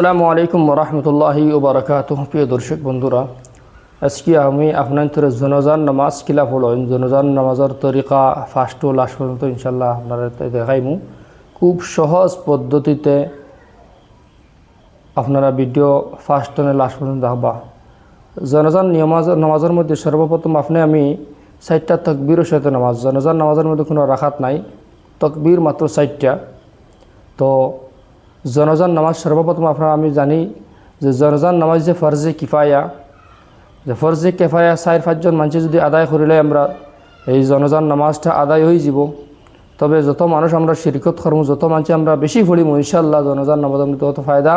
আসসালামু আলাইকুম রহমতুল্লাহি ওবরাকাতুহু। প্রিয় দর্শক বন্ধুরা, আজকে আমি আপনাদের জনজান নামাজ কিলা পড়েন, জনজান নামাজের তরিকা ফার্স্ট টু লাস্ট পর্যন্ত ইনশাল্লাহ আপনারা দেখাইমু। খুব সহজ পদ্ধতিতে আপনারা ভিডিও ফার্স্ট টনে লাস্ট পর্যন্ত দেখবা। জনজান নামাজের মধ্যে সর্বপ্রথম আমি 4টা তকবীরের সাথে নামাজ, জনজান নামাজের মধ্যে কোনো রাখাত নাই, তকবীর মাত্র 4টা। তো জনজান নামাজ সর্বপ্রথম আমি জানি যে জনজান নামাজ যে ফরজে কিফায়া, যে ফরজে কিফায়া 4-5 জন মানুষ যদি আদায় করিলে আমরা এই জনজান নামাজটা আদায় হয়ে যাব। তবে যত মানুষ আমরা শিরকত করবো, যত মানুষ আমরা বেশি পড়িব, ইনশাআল্লাহ জনজান নামাজ মধ্যে তত ফায়দা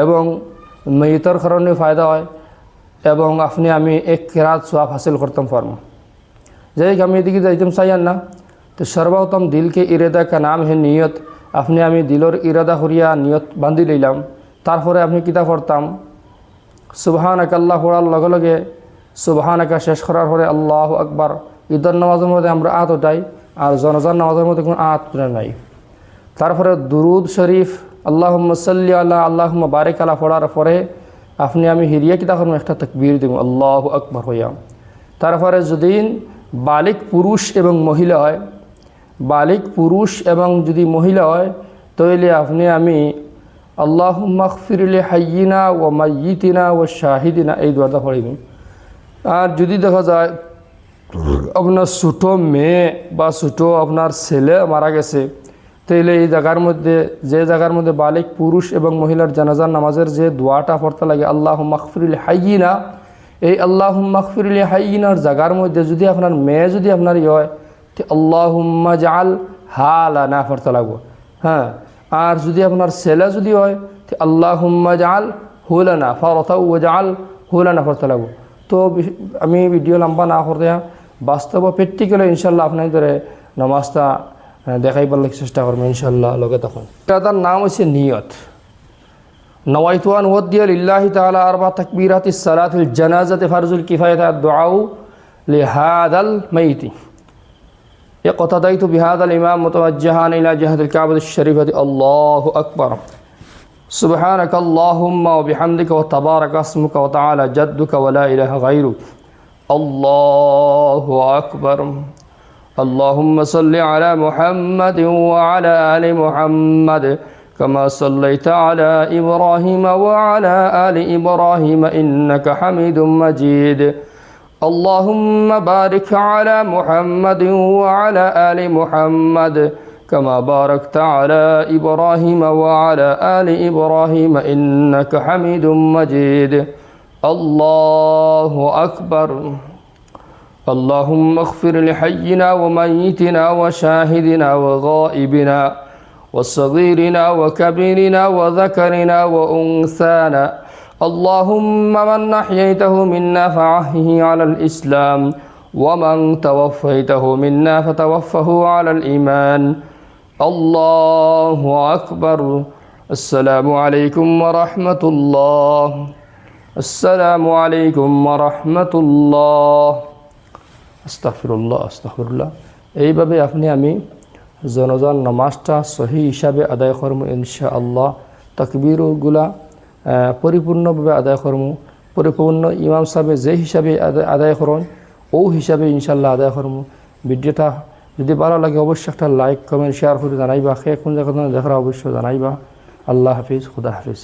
এবং মেয়িতর কারণে ফায়দা হয় এবং আমি এক কেরাত সোয়াব হাসিল করতাম পারবো। যাই আমি এদিকে যাইতাম চাইয়ান না। তো সর্বপ্রথম দিলকে ইরাদা কা নাম হে নিয়ত, আমি দিলর ইরাদা করিয়া নিয়ত বান্ধি লইলাম। তারপরে কিতা পড়তাম সুবহানাকা, আল্লাহ পড়ার লগে লগে সুবহানাকা শেষ করার পরে আল্লাহু আকবার। ঈদের নামাজের মধ্যে আমরা আত ওঠাই, আর জনজান নামাজের মধ্যে কোনো আত নাই। তারপরে দুরুদ শরীফ আল্লাহুম্মা সাল্লি আলা আল্লাহুম্মা বারিক আলা পড়ার পরে আমি হিরিয়া কিতা করবো, একটা তাকবীর দিব আল্লাহু আকবার হইয়া। তারপরে যদি বালিক পুরুষ এবং মহিলা হয়, বালিক পুরুষ এবং যদি মহিলা হয় তাহলে আমি আল্লাহুম্মা গফিরলি হাইয়িনা ওয়া মাইয়িতিনা ওয়া শাহিদিনা এই দোয়াটা পড়িব। আর যদি দেখা যায় আপনার ছোটো মেয়ে বা ছোটো আপনার ছেলে মারা গেছে, তাইলে এই জায়গার মধ্যে যে জায়গার মধ্যে বালিক পুরুষ এবং মহিলার জানাজার নামাজের যে দোয়াটা পড়তে লাগে আল্লাহুম্মা গফিরলি হাইয়িনা, এই আল্লাহুম্মা গফিরলি হাইয়িনার জায়গার মধ্যে যদি আপনার মেয়ে যদি আপনার হয় তো আল্লাহুম্মা জাআল হালানা পড়তে লাগবো। হ্যাঁ, আর যদি আপনার ছেলে যদি হয় তো আল্লাহুম্মা জাআল হুলানা ফারাতা ওয়া জাআল হুলানা পড়তে লাগবো। তো আমি ভিডিও লম্বা না করতে বাস্তব প্র্যাকটিক্যালি ইনশাল্লাহ আপনাদের নামাজটা দেখাইবার চেষ্টা করবো ইনশাল্লাহ লগে। তখন তার নাম হচ্ছে নিয়ত। নওয়াইতু আন উদ্দিয়া লিল্লাহি তাআলা আরবা তাকবীরাতিস সালাতিল জানাজাতি ফারজুল কিফায়াত দুআউ লিহাদাল মাইতি। اقتديت بهذا الإمام متوجها إلى جهة الكعبة الشريفة الله أكبر سبحانك اللهم وبحمدك وتبارك اسمك وتعالى جدك ولا إله غيرك الله أكبر اللهم صل على محمد وعلى آل محمد كما صليت على إبراهيم وعلى آل إبراهيم إنك حميد مجيد اللهم بارك على محمد وعلى آل محمد كما باركت على إبراهيم وعلى آل إبراهيم إنك حميد مجيد الله أكبر اللهم اغفر لحينا وميتنا وشاهدنا وغائبنا وصغيرنا وكبيرنا وذكرنا وأنثانا اللهم من أحييته منا فأحيه على الإسلام ومن توفيته منا فتوفه على الإيمان الله أكبر السلام عليكم ورحمة الله السلام عليكم ورحمة الله আস্তাগফিরুল্লাহ আস্তাগফিরুল্লাহ। এইভাবে আমি জনজান নামাজটা সহি হিসাবে আদায় করব ইনশাআল্লাহ। তাকবীরগুলা পরিপূর্ণভাবে আদায় করবো, পরিপূর্ণ ইমাম সাহেব যে হিসাবে আদায় করুন ও হিসাবে ইনশাল্লাহ আদায় করবো। ভিডিওটা যদি ভালো লাগে অবশ্যই একটা লাইক কমেন্ট শেয়ার করে জানাইবা। কোন জায়গা দেখার অবশ্যই জানাইবা। আল্লাহ হাফিজ, খুদা হাফিজ।